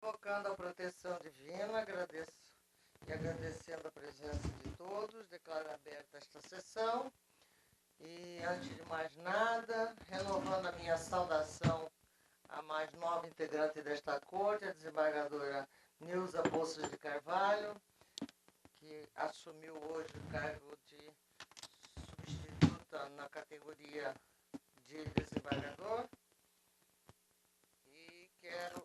invocando a proteção divina, agradecendo a presença de todos, declaro aberta esta sessão e, antes de mais nada, renovando a minha saudação à mais nova integrante desta corte, a desembargadora Nilza Bolsas de Carvalho, que assumiu hoje o cargo de substituta na categoria de desembargador. E quero,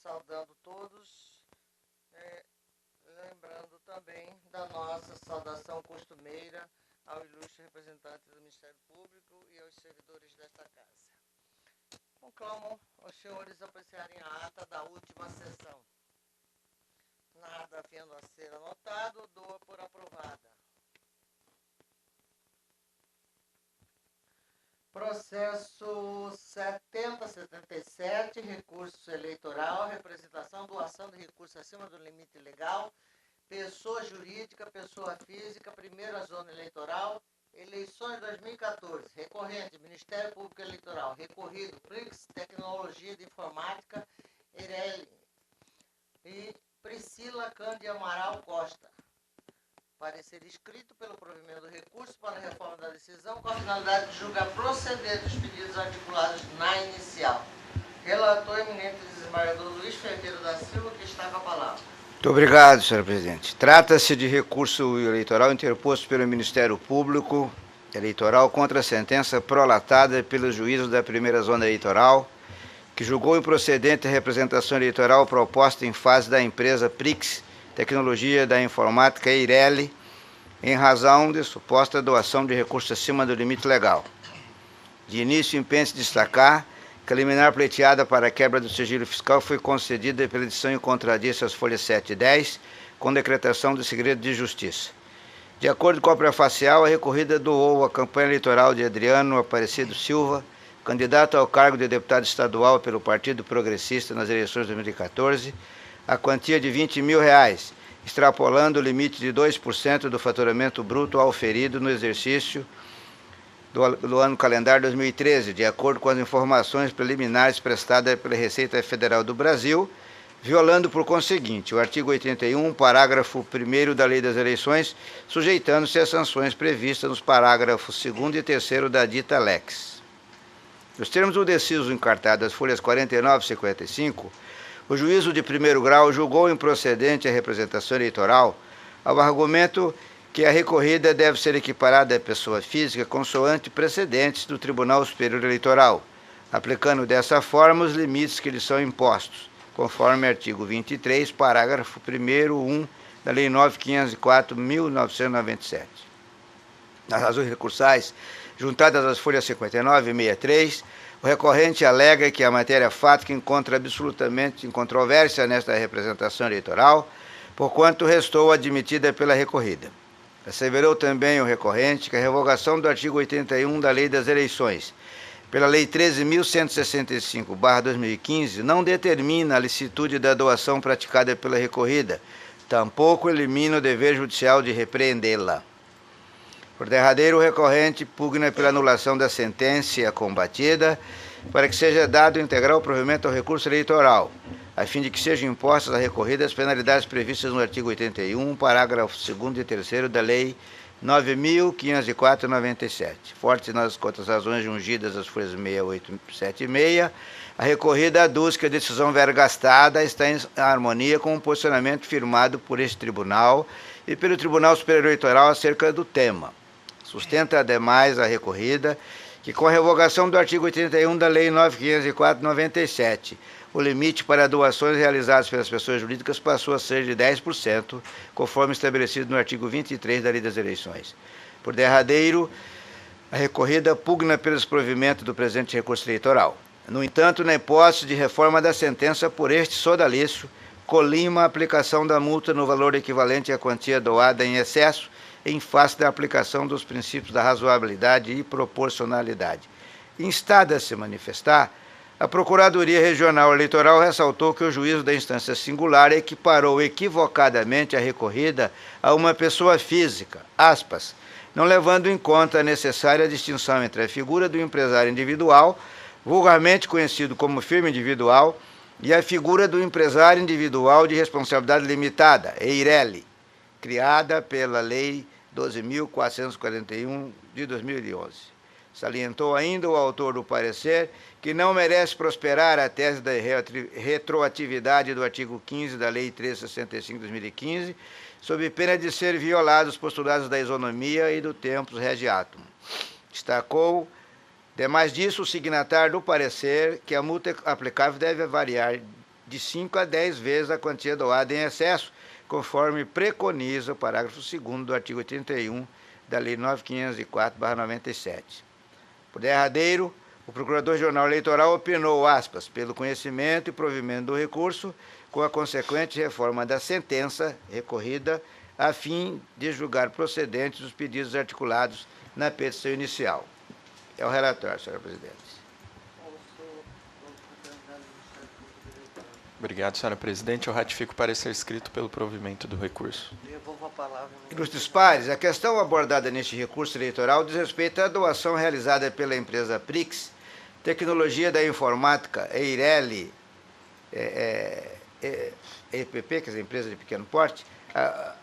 saudando todos, lembrando também da nossa saudação costumeira ao ilustre representante do Ministério Público e aos servidores desta casa. Conclamo os senhores apreciarem a ata da última sessão. Nada havendo a ser anotado, dou por aprovada. Processo 7077, recurso eleitoral, representação, doação de recursos acima do limite legal, pessoa jurídica, pessoa física, primeira zona eleitoral, eleições 2014, recorrente, Ministério Público Eleitoral, recorrido, PRIX, Tecnologia de Informática, Eireli e Priscila Cândia Amaral Costa. Parecer escrito pelo provimento do recurso para a reforma da decisão com a finalidade de julgar proceder dos pedidos articulados na inicial. Relator eminente desembargador Luiz Ferreira da Silva, que está com a palavra. Muito obrigado, senhor presidente. Trata-se de recurso eleitoral interposto pelo Ministério Público Eleitoral contra a sentença prolatada pelos juízes da primeira zona eleitoral, que julgou improcedente a representação eleitoral proposta em fase da empresa PRIX, Tecnologia da Informática Eireli, em razão de suposta doação de recursos acima do limite legal. De início, impensa destacar que a liminar pleiteada para a quebra do sigilo fiscal foi concedida pela edição em contradição às folhas 7 e 10, com decretação do segredo de justiça. De acordo com a prefacial, a recorrida doou à campanha eleitoral de Adriano Aparecido Silva, candidato ao cargo de deputado estadual pelo Partido Progressista nas eleições de 2014, a quantia de R$20 mil, extrapolando o limite de 2% do faturamento bruto auferido no exercício do ano calendário 2013, de acordo com as informações preliminares prestadas pela Receita Federal do Brasil, violando por conseguinte o artigo 81, parágrafo 1º da Lei das Eleições, sujeitando-se às sanções previstas nos parágrafos 2º e 3º da dita Lex. Nos termos do deciso encartado das folhas 49 e 55, o juízo de primeiro grau julgou improcedente a representação eleitoral ao argumento que a recorrida deve ser equiparada à pessoa física consoante precedentes do Tribunal Superior Eleitoral, aplicando dessa forma os limites que lhes são impostos, conforme artigo 23, parágrafo 1º, 1 da Lei 9.504/1997. Nas razões recursais, juntadas às folhas 59 e 63, o recorrente alega que a matéria fática encontra absolutamente incontrovérsia nesta representação eleitoral, porquanto restou admitida pela recorrida. Asseverou também o recorrente que a revogação do artigo 81 da Lei das Eleições, pela Lei 13.165/2015, não determina a licitude da doação praticada pela recorrida, tampouco elimina o dever judicial de repreendê-la. Por derradeiro, o recorrente pugna pela anulação da sentença combatida para que seja dado integral provimento ao recurso eleitoral, a fim de que sejam impostas à recorrida as penalidades previstas no artigo 81, parágrafo 2º e 3º da Lei 9.504/97. Forte nas razões jungidas às folhas 68 e 76, a recorrida aduz que a decisão vergastada está em harmonia com o posicionamento firmado por este tribunal e pelo Tribunal Superior Eleitoral acerca do tema. Sustenta, ademais, a recorrida que, com a revogação do artigo 81 da Lei 9.504/97, o limite para doações realizadas pelas pessoas jurídicas passou a ser de 10%, conforme estabelecido no artigo 23 da Lei das Eleições. Por derradeiro, a recorrida pugna pelo desprovimento do presente recurso eleitoral. No entanto, na hipótese de reforma da sentença por este sodalício, colima a aplicação da multa no valor equivalente à quantia doada em excesso, em face da aplicação dos princípios da razoabilidade e proporcionalidade. Instada a se manifestar, a Procuradoria Regional Eleitoral ressaltou que o juízo da instância singular equiparou equivocadamente a recorrida a uma pessoa física, aspas, não levando em conta a necessária distinção entre a figura do empresário individual, vulgarmente conhecido como firma individual, e a figura do empresário individual de responsabilidade limitada, EIRELI, criada pela Lei 12.441 de 2011. Salientou ainda o autor do parecer que não merece prosperar a tese da retroatividade do artigo 15 da Lei 1365 de 2015, sob pena de ser violados os postulados da isonomia e do tempus regiatum. Destacou, demais disso, o signatário do parecer que a multa aplicável deve variar de 5 a 10 vezes a quantia doada em excesso, conforme preconiza o parágrafo 2º do artigo 81 da Lei 9.504/97. Por derradeiro, o Procurador Regional Eleitoral opinou, aspas, pelo conhecimento e provimento do recurso, com a consequente reforma da sentença recorrida, a fim de julgar procedentes os pedidos articulados na petição inicial. É o relatório, senhora presidente. Obrigado, senhora presidente. Eu ratifico o parecer escrito pelo provimento do recurso. Devolvo a palavra. Ilustres pares, a questão abordada neste recurso eleitoral diz respeito à doação realizada pela empresa Prix, Tecnologia da Informática, EIRELI, EPP, que é a empresa de pequeno porte,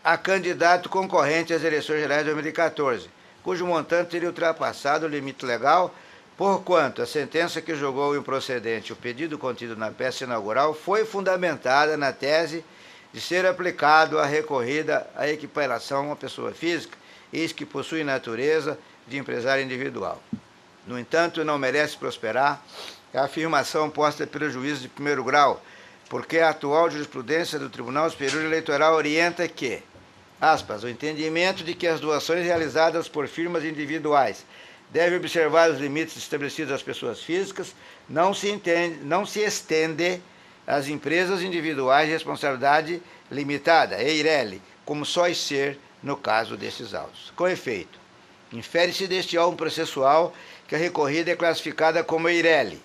a candidato concorrente às eleições gerais de 2014, cujo montante teria ultrapassado o limite legal, porquanto a sentença que julgou improcedente o pedido contido na peça inaugural foi fundamentada na tese de ser aplicado a recorrida à equiparação à pessoa física, eis que possui natureza de empresário individual. No entanto, não merece prosperar a afirmação posta pelo juiz de primeiro grau, porque a atual jurisprudência do Tribunal Superior Eleitoral orienta que, aspas, o entendimento de que as doações realizadas por firmas individuais devem observar os limites estabelecidos às pessoas físicas, não se estende às empresas individuais de responsabilidade limitada, EIRELI, como só ser no caso desses autos. Com efeito, infere-se deste órgão processual que a recorrida é classificada como EIRELI,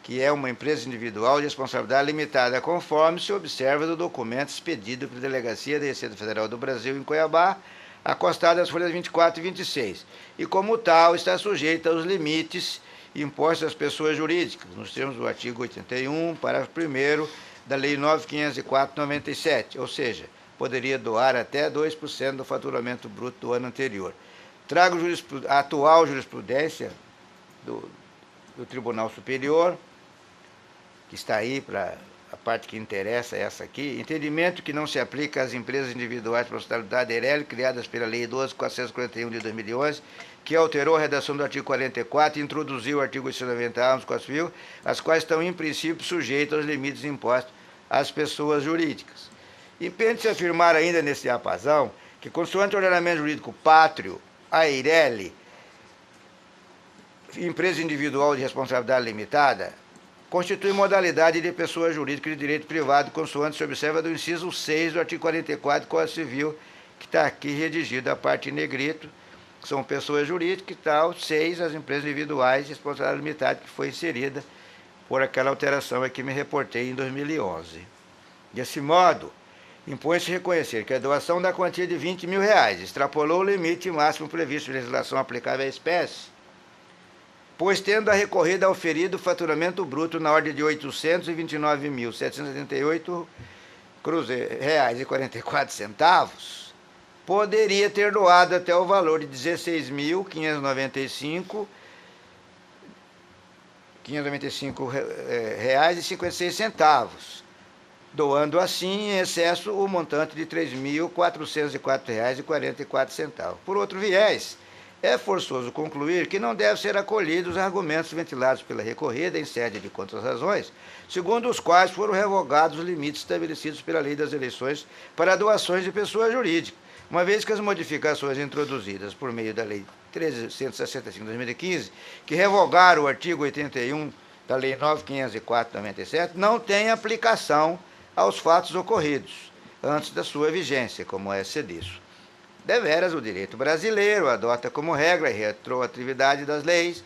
que é uma empresa individual de responsabilidade limitada, conforme se observa do documento expedido pela Delegacia da Receita Federal do Brasil, em Cuiabá, acostado às folhas 24 e 26, e como tal está sujeita aos limites impostos às pessoas jurídicas, nos termos do artigo 81, parágrafo 1º da Lei 9.504/97, ou seja, poderia doar até 2% do faturamento bruto do ano anterior. Trago a atual jurisprudência do Tribunal Superior, que está aí para a parte que interessa, essa aqui, entendimento que não se aplica às empresas individuais de responsabilidade EIRELI, criadas pela Lei 12.441 de 2011, que alterou a redação do artigo 44 e introduziu o artigo 890A nos Código Civil, as quais estão, em princípio, sujeitas aos limites impostos às pessoas jurídicas. Impede-se afirmar ainda nesse diapasão que, consoante o ordenamento jurídico pátrio, a EIRELI, empresa individual de responsabilidade limitada, constitui modalidade de pessoa jurídica de direito privado, consoante se observa do inciso 6 do artigo 44 do Código Civil, que está aqui redigido a parte em negrito, que são pessoas jurídicas e tal, 6 as empresas individuais de responsabilidade limitada, que foi inserida por aquela alteração a que me reportei em 2011. Desse modo, impõe-se reconhecer que a doação da quantia de R$20 mil extrapolou o limite máximo previsto em legislação aplicável à espécie, pois tendo a recorrida auferido faturamento bruto na ordem de R$ 829.778,44, poderia ter doado até o valor de R$ 16.595,56, doando assim em excesso o montante de R$ 3.404,44. Por outro viés, é forçoso concluir que não devem ser acolhidos os argumentos ventilados pela recorrida em sede de contrarrazões, segundo os quais foram revogados os limites estabelecidos pela Lei das Eleições para doações de pessoa jurídica, uma vez que as modificações introduzidas por meio da Lei 1365 de 2015, que revogaram o artigo 81 da Lei 9.504/97, não têm aplicação aos fatos ocorridos antes da sua vigência, como é disso. Deveras, o direito brasileiro adota como regra a retroatividade das leis,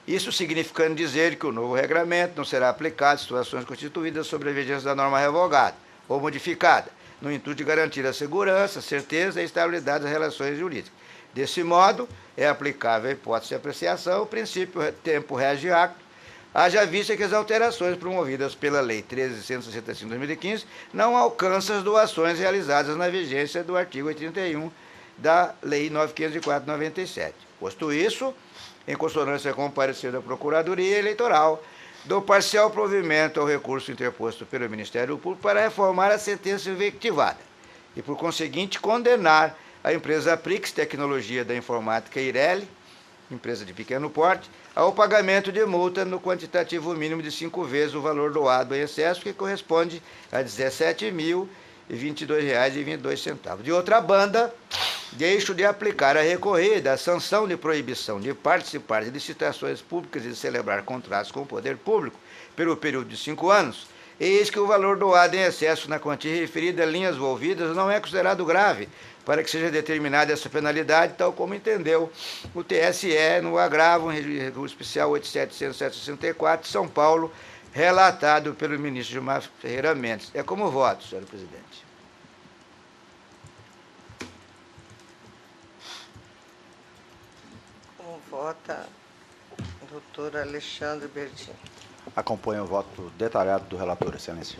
isso significando dizer que o novo regramento não será aplicado em situações constituídas sob a vigência da norma revogada ou modificada, no intuito de garantir a segurança, a certeza e a estabilidade das relações jurídicas. Desse modo, é aplicável a hipótese de apreciação o princípio tempo rege acto, haja vista que as alterações promovidas pela Lei 13.165 de 2015 não alcançam as doações realizadas na vigência do artigo 81 da Lei 9.504 de 97. Posto isso, em consonância com o parecer da Procuradoria Eleitoral, dou parcial provimento ao recurso interposto pelo Ministério Público para reformar a sentença invectivada e, por conseguinte, condenar a empresa Aprix Tecnologia da Informática Eireli, empresa de pequeno porte, ao pagamento de multa no quantitativo mínimo de 5 vezes o valor doado em excesso, que corresponde a R$ 17.022,22. De outra banda, deixo de aplicar a recorrida a sanção de proibição de participar de licitações públicas e de celebrar contratos com o poder público pelo período de 5 anos, eis que o valor doado em excesso na quantia referida a linhas envolvidas não é considerado grave, para que seja determinada essa penalidade, tal como entendeu o TSE no agravo em recurso especial 87.164 de São Paulo, relatado pelo ministro Gilmar Ferreira Mendes. É como voto, senhor presidente. Como vota o doutor Alexandre Bertin? Acompanho o voto detalhado do relator, excelência.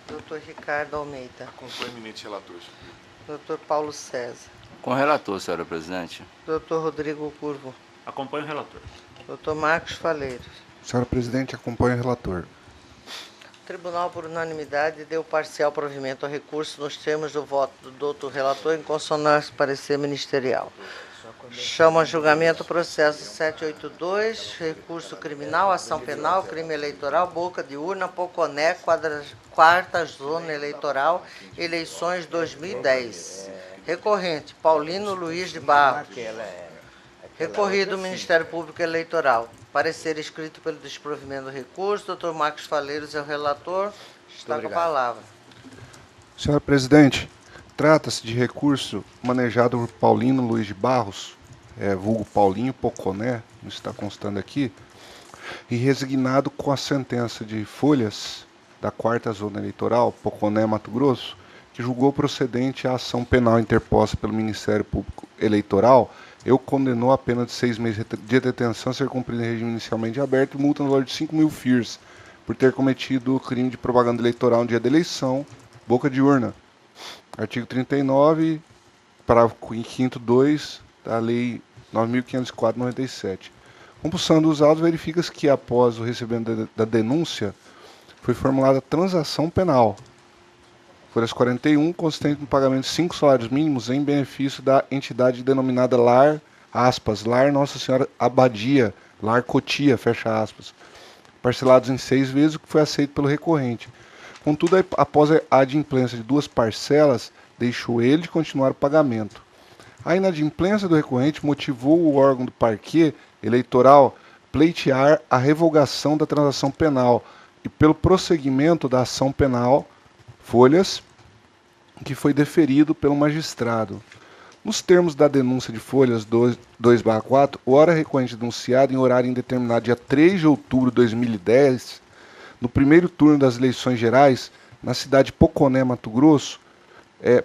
Doutor Ricardo Almeida. Acompanho o eminente relator. Doutor Paulo César. Com o relator, senhora presidente. Doutor Rodrigo Curvo. Acompanho o relator. Doutor Marcos Faleiros. Senhora presidente, acompanho o relator. O tribunal, por unanimidade, deu parcial provimento ao recurso nos termos do voto do doutor relator em consonância com o parecer ministerial. Chamo a julgamento o processo 782, recurso criminal, ação penal, crime eleitoral, boca de urna, Poconé, quarta zona eleitoral, eleições 2010. Recorrente, Paulino Luiz de Barros. Recorrido do Ministério Público Eleitoral. Parecer escrito pelo desprovimento do recurso. Doutor Marcos Faleiros é o relator. Está com a palavra. Senhora presidente, trata-se de recurso manejado por Paulino Luiz de Barros, vulgo Paulinho Poconé, não está constando aqui, e resignado com a sentença de Folhas da quarta zona eleitoral, Poconé, Mato Grosso, que julgou procedente a ação penal interposta pelo Ministério Público Eleitoral, eu condenou a pena de 6 meses de detenção a ser cumprida em regime inicialmente aberto e multa no valor de 5.000 FIRs, por ter cometido o crime de propaganda eleitoral no dia da eleição, boca de urna. Artigo 39, parágrafo 5º 2 da Lei 9.504/97. Compulsando os autos, verifica-se que, após o recebimento da denúncia, foi formulada transação penal. Folhas 41, consistente no pagamento de 5 salários mínimos em benefício da entidade denominada Lar, aspas, Lar Nossa Senhora Abadia, Lar Cotia, fecha aspas, parcelados em 6 vezes, o que foi aceito pelo recorrente. Contudo, após a adimplência de 2 parcelas, deixou ele de continuar o pagamento. A inadimplência do recorrente motivou o órgão do parquê eleitoral pleitear a revogação da transação penal e pelo prosseguimento da ação penal, Folhas, que foi deferido pelo magistrado. Nos termos da denúncia de Folhas 2/4, o hora recorrente denunciado em horário indeterminado dia 3 de outubro de 2010, no primeiro turno das eleições gerais, na cidade de Poconé, Mato Grosso,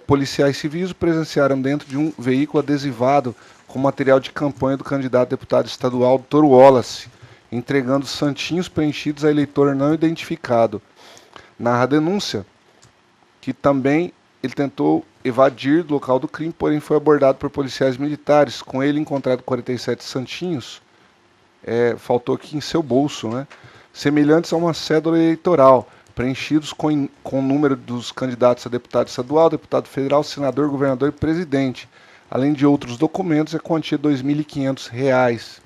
policiais civis presenciaram dentro de um veículo adesivado com material de campanha do candidato a deputado estadual, Dr. Wallace, entregando santinhos preenchidos a eleitor não identificado. Narra a denúncia que também ele tentou evadir do local do crime, porém foi abordado por policiais militares. Com ele encontrado 47 santinhos, faltou aqui em seu bolso, né, semelhantes a uma cédula eleitoral, preenchidos com o número dos candidatos a deputado estadual, deputado federal, senador, governador e presidente, além de outros documentos e a quantia de R$ 2.500.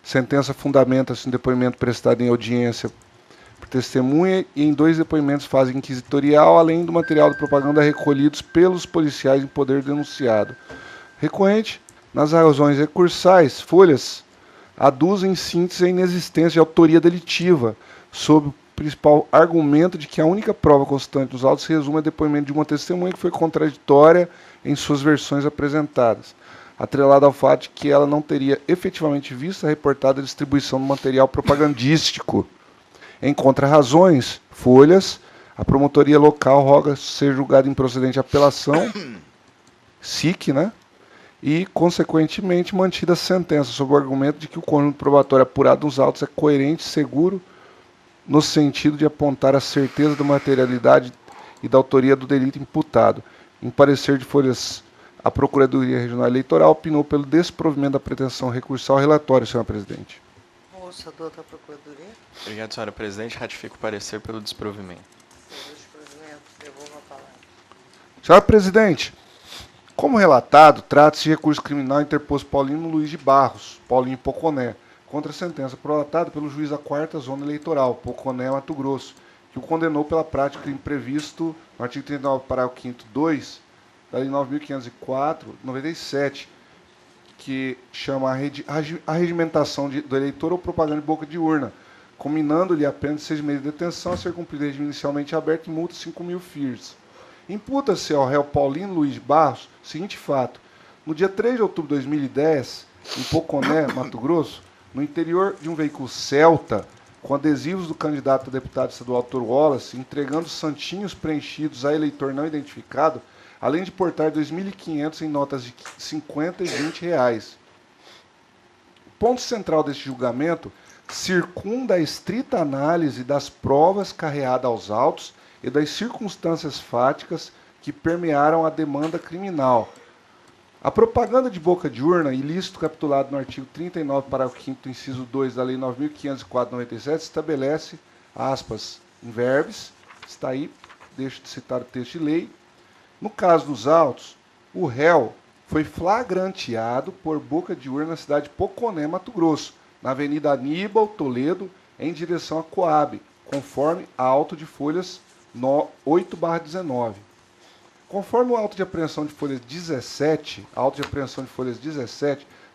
Sentença fundamenta-se em depoimento prestado em audiência por testemunha e em 2 depoimentos fase inquisitorial, além do material de propaganda recolhidos pelos policiais em poder denunciado. Recorrente, nas razões recursais, Folhas aduz em síntese a inexistência de autoria delitiva, sob o principal argumento de que a única prova constante dos autos se resume a depoimento de uma testemunha que foi contraditória em suas versões apresentadas, atrelada ao fato de que ela não teria efetivamente visto a reportada distribuição do material propagandístico. Em contrarrazões, Folhas, a promotoria local roga ser julgada improcedente a apelação, SIC, né? e, consequentemente, mantida a sentença, sob o argumento de que o conjunto probatório apurado nos autos é coerente e seguro no sentido de apontar a certeza da materialidade e da autoria do delito imputado. Em parecer de folhas, a Procuradoria Regional Eleitoral opinou pelo desprovimento da pretensão recursal ao relatório, senhor presidente. Moça da outra Procuradoria. Obrigado, senhora presidente. Ratifico o parecer pelo desprovimento. Pelo desprovimento, devolvo a palavra. Senhor presidente, como relatado, trata-se de recurso criminal interposto Paulino Luiz de Barros, Paulinho Poconé, contra a sentença prolatada pelo juiz da 4ª Zona Eleitoral, Poconé, Mato Grosso, que o condenou pela prática de crime previsto no artigo 39, parágrafo 5º 2, da Lei 9.504/97, que chama a regimentação do eleitor ou propaganda de boca de urna, combinando-lhe a pena de 6 meses de detenção a ser cumprida regime inicialmente aberto e multa de 5.000 FIRs. Imputa-se ao réu Paulino Luiz de Barros o seguinte fato: no dia 3 de outubro de 2010, em Poconé, Mato Grosso, no interior de um veículo Celta, com adesivos do candidato a deputado estadual Dr. Wallace, entregando santinhos preenchidos a eleitor não identificado, além de portar 2.500 em notas de 50 e 20 reais. O ponto central deste julgamento circunda a estrita análise das provas carreadas aos autos e das circunstâncias fáticas que permearam a demanda criminal. A propaganda de boca de urna, ilícito capitulado no artigo 39, parágrafo 5º, inciso 2 da Lei 9.504/97, estabelece, aspas, in verbis, está aí, deixo de citar o texto de lei. No caso dos autos, o réu foi flagranteado por boca de urna na cidade de Poconé, Mato Grosso, na Avenida Aníbal Toledo, em direção a Coab, conforme auto de folhas 8/19. Conforme o auto de apreensão de folhas 17,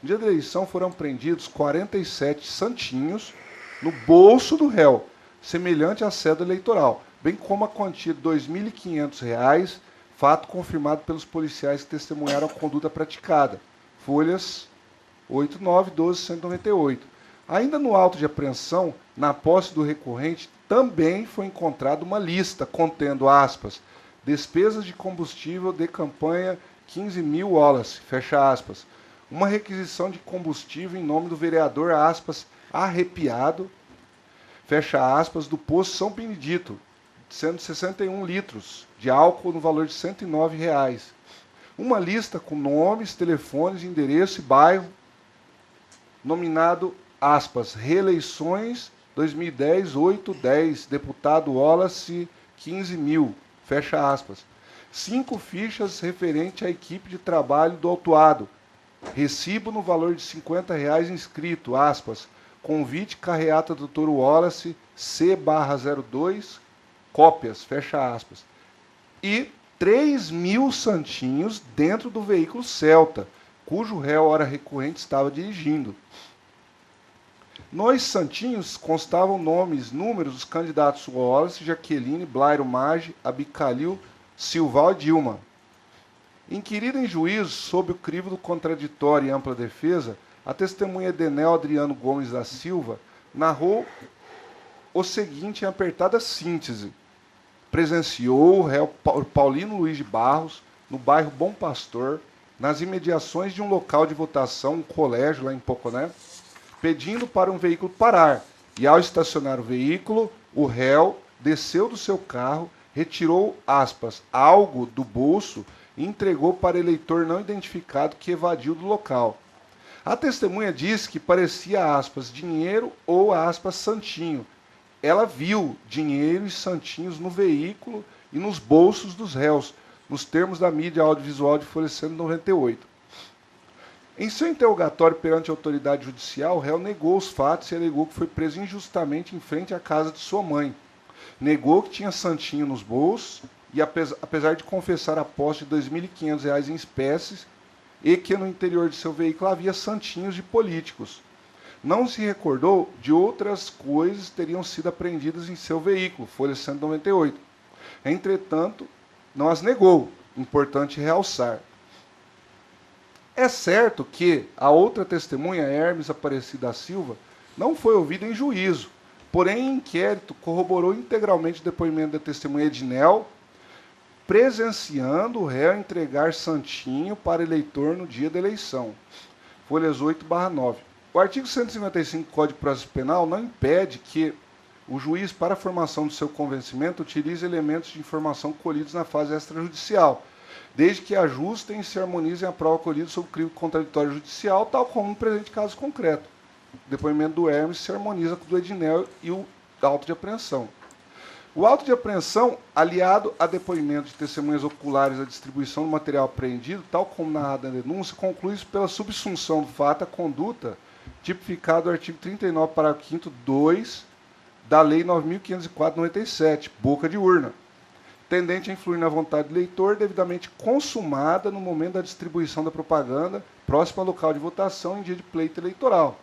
no dia da eleição foram apreendidos 47 santinhos no bolso do réu, semelhante à cédula eleitoral, bem como a quantia de R$ 2.500, fato confirmado pelos policiais que testemunharam a conduta praticada. Folhas 8, 9, 12, 198. Ainda no auto de apreensão, na posse do recorrente, também foi encontrada uma lista contendo, aspas, despesas de combustível de campanha 15.000 Wallace, fecha aspas. Uma requisição de combustível em nome do vereador, aspas, arrepiado, fecha aspas, do posto São Benedito, sendo 61 litros de álcool no valor de R$ 109. Uma lista com nomes, telefones, endereço e bairro, nominado, aspas, reeleições 2010, 8, 10, deputado Wallace, 15.000. Fecha aspas. 5 fichas referente à equipe de trabalho do autuado. Recibo no valor de R$ 50 inscrito, aspas, convite carreata do Dr. Wallace, C/02, cópias, fecha aspas. E 3.000 santinhos dentro do veículo Celta, cujo réu, hora recorrente, estava dirigindo. Nos santinhos constavam nomes, números dos candidatos Wallace, Jaqueline, Blairo Maggi, Abicalil, Silval e Dilma. Inquirida em juízo, sob o crivo do contraditório e ampla defesa, a testemunha Edenel Adriano Gomes da Silva narrou o seguinte em apertada síntese. Presenciou o réu Paulino Luiz de Barros, no bairro Bom Pastor, nas imediações de um local de votação, um colégio lá em Poconé, pedindo para um veículo parar. E ao estacionar o veículo, o réu desceu do seu carro, retirou, aspas, algo do bolso e entregou para eleitor não identificado que evadiu do local. A testemunha disse que parecia, aspas, dinheiro ou, aspas, santinho. Ela viu dinheiro e santinhos no veículo e nos bolsos dos réus, nos termos da mídia audiovisual de folha 198. Em seu interrogatório perante a autoridade judicial, o réu negou os fatos e alegou que foi preso injustamente em frente à casa de sua mãe. Negou que tinha santinho nos bolsos e, apesar de confessar a posse de R$ 2.500 em espécies, e que no interior de seu veículo havia santinhos de políticos. Não se recordou de outras coisas que teriam sido apreendidas em seu veículo, folha 198. Entretanto, não as negou, importante realçar. É certo que a outra testemunha, Hermes Aparecida Silva, não foi ouvida em juízo, porém, em inquérito, corroborou integralmente o depoimento da testemunha Edinel, presenciando o réu entregar santinho para eleitor no dia da eleição. Folhas 8/9. O artigo 155 do Código de Processo Penal não impede que o juiz, para a formação do seu convencimento, utilize elementos de informação colhidos na fase extrajudicial, desde que ajustem e se harmonizem a prova colhida sobre o crime contraditório judicial, tal como no presente caso concreto. O depoimento do Hermes se harmoniza com o do Edinel e o auto de apreensão. O auto de apreensão, aliado a depoimento de testemunhas oculares à distribuição do material apreendido, tal como narrado na denúncia, conclui pela subsunção do fato à conduta tipificado no artigo 39, parágrafo 5º, 2 da Lei 9.504/97, boca de urna, tendente a influir na vontade do leitor, devidamente consumada no momento da distribuição da propaganda, próximo ao local de votação em dia de pleito eleitoral.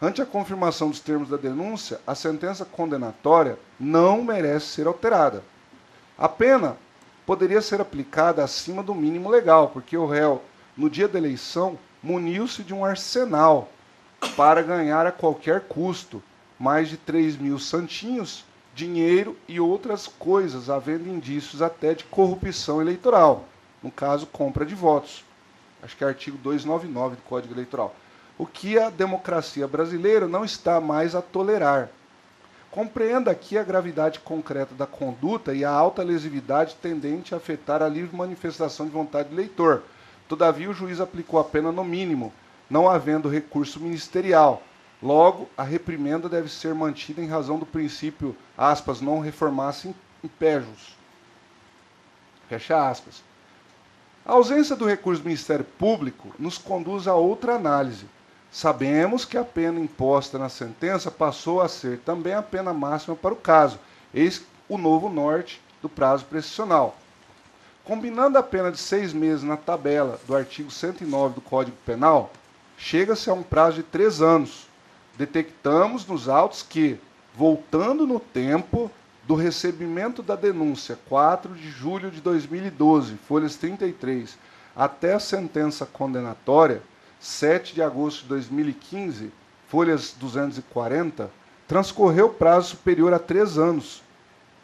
Ante a confirmação dos termos da denúncia, a sentença condenatória não merece ser alterada. A pena poderia ser aplicada acima do mínimo legal, porque o réu, no dia da eleição, muniu-se de um arsenal para ganhar a qualquer custo mais de 3.000 santinhos, dinheiro e outras coisas, havendo indícios até de corrupção eleitoral, no caso, compra de votos. Acho que é artigo 299 do Código Eleitoral. O que a democracia brasileira não está mais a tolerar. Compreenda aqui a gravidade concreta da conduta e a alta lesividade tendente a afetar a livre manifestação de vontade do eleitor. Todavia, o juiz aplicou a pena no mínimo, não havendo recurso ministerial. Logo, a reprimenda deve ser mantida em razão do princípio, aspas, non reformassem impejus. Fecha aspas. A ausência do recurso do Ministério Público nos conduz a outra análise. Sabemos que a pena imposta na sentença passou a ser também a pena máxima para o caso, eis o novo norte do prazo prescricional. Combinando a pena de 6 meses na tabela do artigo 109 do Código Penal, chega-se a um prazo de 3 anos. Detectamos nos autos que, voltando no tempo do recebimento da denúncia, 4 de julho de 2012, folhas 33, até a sentença condenatória, 7 de agosto de 2015, folhas 240, transcorreu prazo superior a 3 anos,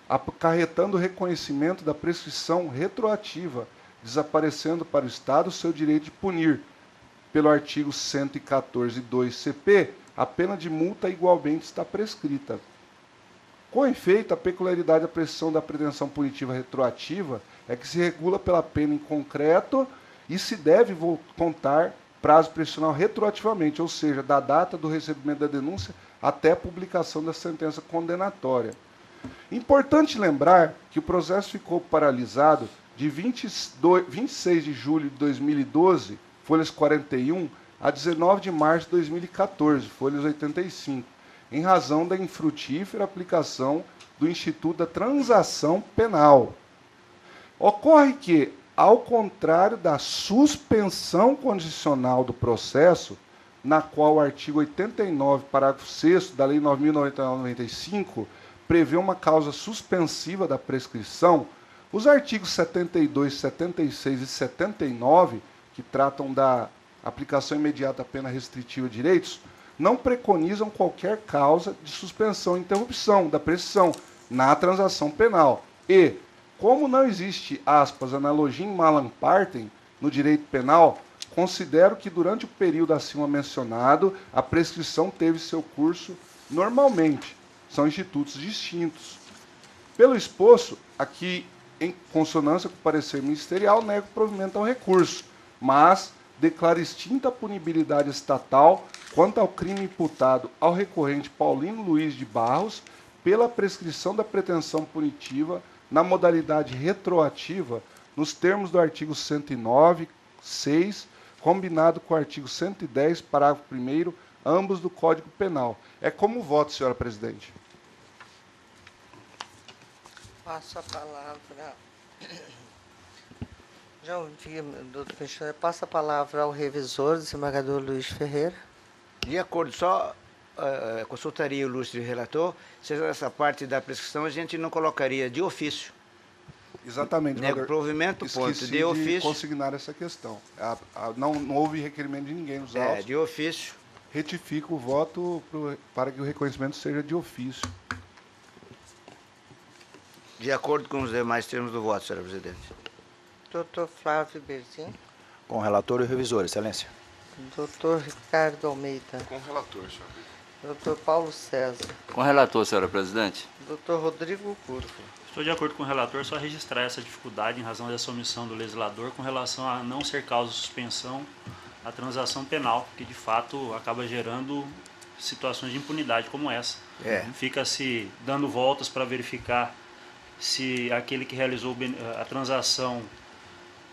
acarretando o reconhecimento da prescrição retroativa, desaparecendo para o Estado o seu direito de punir, pelo artigo 114.2 CP, a pena de multa igualmente está prescrita. Com efeito, a peculiaridade da prescrição da pretensão punitiva retroativa é que se regula pela pena em concreto e se deve contar prazo prescricional retroativamente, ou seja, da data do recebimento da denúncia até a publicação da sentença condenatória. Importante lembrar que o processo ficou paralisado de 26 de julho de 2012, folhas 41, a 19 de março de 2014, folhas 85, em razão da infrutífera aplicação do Instituto da Transação Penal. Ocorre que, ao contrário da suspensão condicional do processo, na qual o artigo 89, parágrafo 6º da Lei 9.095 prevê uma causa suspensiva da prescrição, os artigos 72, 76 e 79, que tratam da aplicação imediata da pena restritiva de direitos, não preconizam qualquer causa de suspensão e interrupção da prescrição na transação penal. E, como não existe, aspas, analogia in malam partem no direito penal, considero que durante o período acima mencionado, a prescrição teve seu curso normalmente. São institutos distintos. Pelo exposto, aqui, em consonância com o parecer ministerial, nego o provimento ao recurso, mas declara extinta a punibilidade estatal quanto ao crime imputado ao recorrente Paulino Luiz de Barros pela prescrição da pretensão punitiva na modalidade retroativa, nos termos do artigo 109, 6, combinado com o artigo 110, parágrafo 1º, ambos do Código Penal. É como voto, senhora presidente. Passo a palavra. Já ouvi, doutor Cristiano. Passa a palavra ao revisor, desembargador Luiz Ferreira. De acordo, só consultaria o ilustre relator, se essa parte da prescrição a gente não colocaria de ofício. Exatamente. Nego provimento, ponto. Esqueci De ofício. de consignar essa questão. Não houve requerimento de ninguém nos autos. De ofício. Retifico o voto para que o reconhecimento seja de ofício. De acordo com os demais termos do voto, senhora presidente. Doutor Flávio Berzin. Com o relator e o revisor, excelência. Doutor Ricardo Almeida. Com o relator, senhora presidente. Doutor Paulo César. Com relator, senhora presidente. Doutor Rodrigo Curvo. Estou de acordo com o relator, só registrar essa dificuldade em razão dessa omissão do legislador com relação a não ser causa de suspensão a transação penal, que de fato acaba gerando situações de impunidade como essa. Fica se dando voltas para verificar se aquele que realizou a transação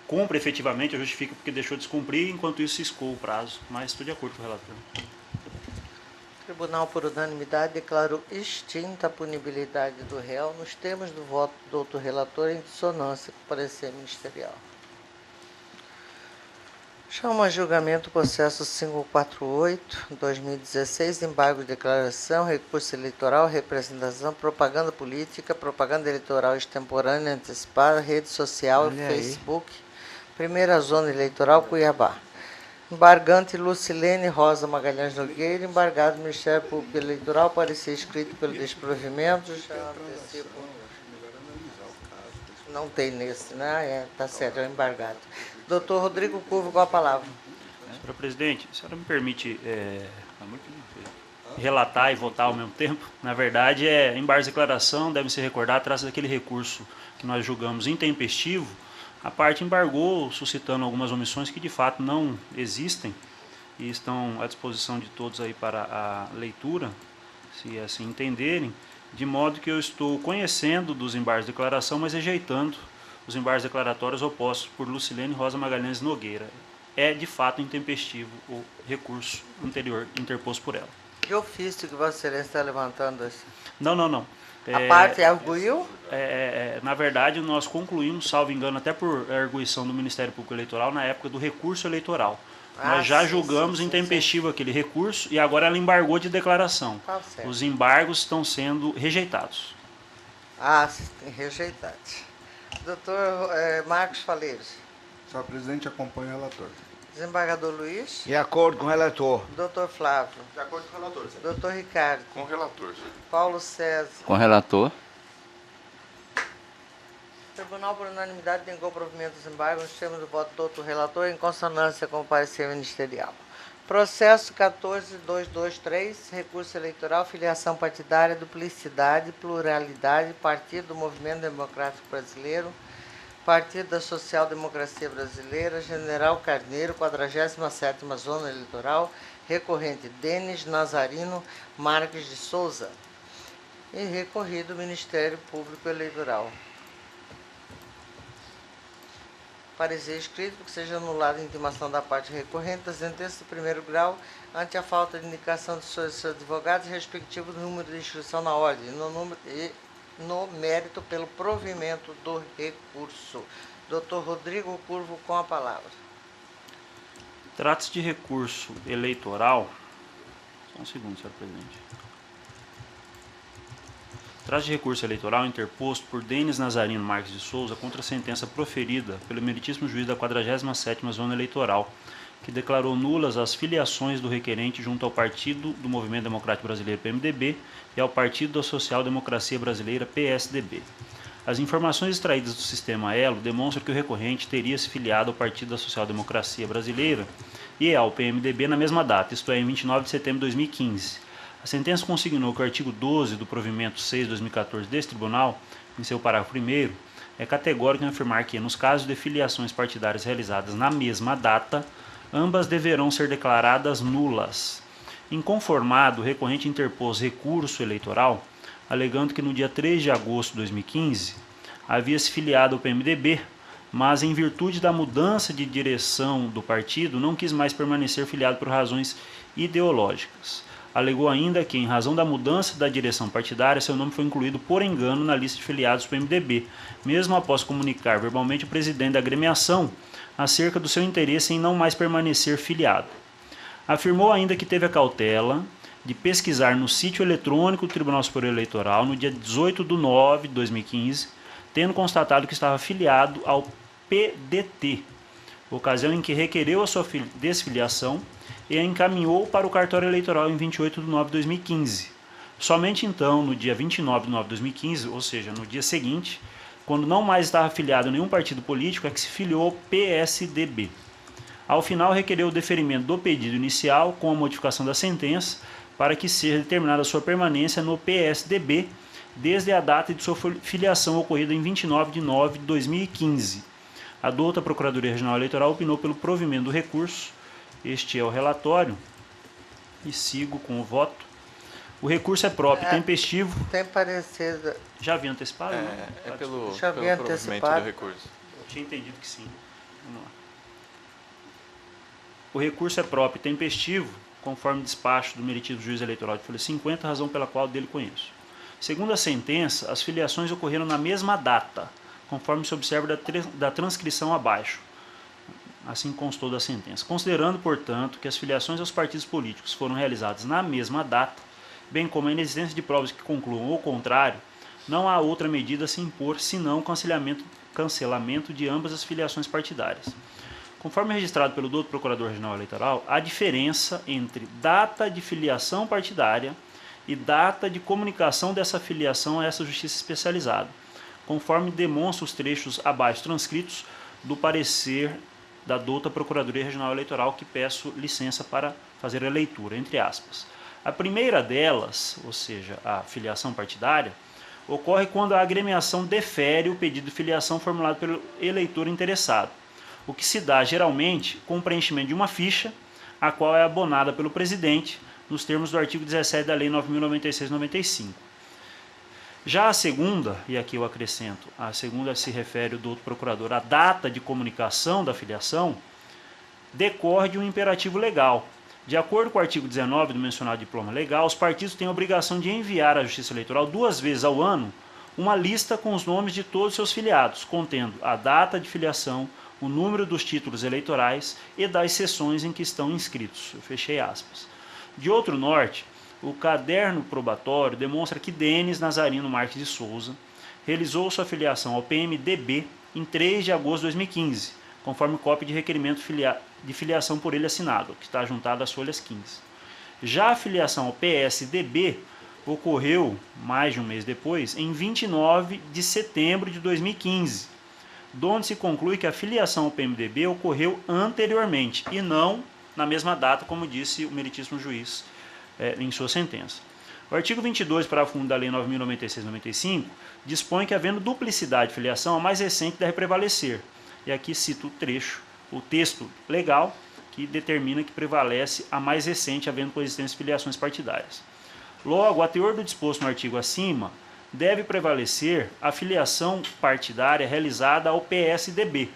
cumpre efetivamente ou justifica porque deixou de descumprir, enquanto isso se escoa o prazo. Mas estou de acordo com o relator. O Tribunal, por unanimidade, declarou extinta a punibilidade do réu nos termos do voto do doutor relator em dissonância com o parecer ministerial. Chamo a julgamento o processo 548-2016, embargo de declaração, recurso eleitoral, representação, propaganda política, propaganda eleitoral extemporânea antecipada, rede social, Facebook, primeira zona eleitoral, Cuiabá. Embargante Lucilene Rosa Magalhães Nogueira, embargado Ministério Público Eleitoral, parecer escrito pelo desprovimento, já antecipo. Não tem nesse, né? Tá certo, é o embargado. Doutor Rodrigo Curvo, com a palavra. Senhora presidente, a senhora me permite relatar e votar ao mesmo tempo? Na verdade, embargos de declaração, devem se recordar, trata daquele recurso que nós julgamos intempestivo. A parte embargou, suscitando algumas omissões que de fato não existem e estão à disposição de todos aí para a leitura, se assim entenderem, de modo que eu estou conhecendo dos embargos de declaração, mas rejeitando os embargos declaratórios opostos por Lucilene Rosa Magalhães Nogueira. É de fato intempestivo o recurso anterior interposto por ela. Que ofício que Vossa Excelência está levantando? Não. A parte arguiu? Na verdade, nós concluímos, salvo engano, até por arguição do Ministério Público Eleitoral, na época do recurso eleitoral. Nós já julgamos intempestivo aquele recurso e agora ela embargou de declaração. Tá certo. Os embargos estão sendo rejeitados. Rejeitados. Doutor Marcos Faleiros. Senhora presidente, acompanha o relator. Desembargador Luiz. De acordo com o relator. Doutor Flávio. De acordo com o relator, senhora. Doutor Ricardo. Com o relator, senhora. Paulo César. Com relator. O Tribunal, por unanimidade, negou o provimento dos embargos nos termos do voto do doutor relator em consonância com o parecer ministerial. Processo 14.223, recurso eleitoral, filiação partidária, duplicidade, pluralidade, Partido do Movimento Democrático Brasileiro, Partido da Social Democracia Brasileira, General Carneiro, 47ª Zona Eleitoral, recorrente Denis Nazarino Marques de Souza e recorrido Ministério Público Eleitoral. Parecer escrito que seja anulada a intimação da parte recorrente da sentença do primeiro grau ante a falta de indicação de seus advogados respectivo do número de inscrição na ordem no mérito pelo provimento do recurso. Doutor Rodrigo Curvo, com a palavra. Trata-se de recurso eleitoral. Só um segundo, senhor presidente. Trata-se de recurso eleitoral interposto por Denis Nazarino Marques de Souza contra a sentença proferida pelo meritíssimo juiz da 47ª Zona Eleitoral, que declarou nulas as filiações do requerente junto ao Partido do Movimento Democrático Brasileiro, PMDB, e ao Partido da Social Democracia Brasileira, PSDB. As informações extraídas do sistema ELO demonstram que o recorrente teria se filiado ao Partido da Social Democracia Brasileira e ao PMDB na mesma data, isto é, em 29 de setembro de 2015. A sentença consignou que o artigo 12 do provimento 6 de 2014 deste tribunal, em seu parágrafo 1º, é categórico em afirmar que, nos casos de filiações partidárias realizadas na mesma data, ambas deverão ser declaradas nulas. Inconformado, o recorrente interpôs recurso eleitoral, alegando que no dia 3 de agosto de 2015 havia se filiado ao PMDB, mas em virtude da mudança de direção do partido não quis mais permanecer filiado por razões ideológicas. Alegou ainda que, em razão da mudança da direção partidária, seu nome foi incluído por engano na lista de filiados do PMDB, mesmo após comunicar verbalmente ao presidente da agremiação acerca do seu interesse em não mais permanecer filiado. Afirmou ainda que teve a cautela de pesquisar no sítio eletrônico do Tribunal Superior Eleitoral no dia 18 de nove de 2015, tendo constatado que estava filiado ao PDT, ocasião em que requereu a sua desfiliação e a encaminhou para o cartório eleitoral em 28 de nove de 2015. Somente então, no dia 29 de nove de 2015, ou seja, no dia seguinte, quando não mais estava afiliado a nenhum partido político, é que se filiou ao PSDB. Ao final, requereu o deferimento do pedido inicial com a modificação da sentença para que seja determinada a sua permanência no PSDB desde a data de sua filiação ocorrida em 29 de nove de 2015. A douta Procuradoria Regional Eleitoral opinou pelo provimento do recurso. Este é o relatório e sigo com o voto. O recurso é próprio, tempestivo. Tem parecer. Já havia antecipado? É pelo havia provimento antecipado. do recurso. Eu tinha entendido que sim. Vamos lá. O recurso é próprio e tempestivo, conforme despacho do meritíssimo juiz eleitoral de folha 50, razão pela qual dele conheço. Segundo a sentença, as filiações ocorreram na mesma data, conforme se observa da transcrição abaixo. Assim constou da sentença. Considerando, portanto, que as filiações aos partidos políticos foram realizadas na mesma data, bem como a inexistência de provas que concluam o contrário, não há outra medida a se impor senão cancelamento de ambas as filiações partidárias. Conforme registrado pelo doutor Procurador Regional Eleitoral, há diferença entre data de filiação partidária e data de comunicação dessa filiação a essa justiça especializada, conforme demonstra os trechos abaixo transcritos do parecer da douta Procuradoria Regional Eleitoral, que peço licença para fazer a leitura, entre aspas. A primeira delas, ou seja, a filiação partidária, ocorre quando a agremiação defere o pedido de filiação formulado pelo eleitor interessado, o que se dá geralmente com o preenchimento de uma ficha, a qual é abonada pelo presidente, nos termos do artigo 17 da Lei 9.096/95. Já a segunda, e aqui eu acrescento, a segunda se refere do outro procurador, a data de comunicação da filiação, decorre de um imperativo legal. De acordo com o artigo 19 do mencionado diploma legal, os partidos têm a obrigação de enviar à Justiça Eleitoral 2 vezes ao ano uma lista com os nomes de todos os seus filiados, contendo a data de filiação, o número dos títulos eleitorais e das sessões em que estão inscritos. Eu fechei aspas. De outro norte, o caderno probatório demonstra que Denis Nazarino Marques de Souza realizou sua filiação ao PMDB em 3 de agosto de 2015, conforme cópia de requerimento de filiação por ele assinado, que está juntado às folhas 15. Já a filiação ao PSDB ocorreu, mais de um mês depois, em 29 de setembro de 2015, donde se conclui que a filiação ao PMDB ocorreu anteriormente e não na mesma data, como disse o meritíssimo juiz em sua sentença. O artigo 22, parágrafo 1 da Lei 9.096/95, dispõe que, havendo duplicidade de filiação, a mais recente deve prevalecer. E aqui cito o texto legal, que determina que prevalece a mais recente, havendo coexistência de filiações partidárias. Logo, a teor do disposto no artigo acima, deve prevalecer a filiação partidária realizada ao PSDB.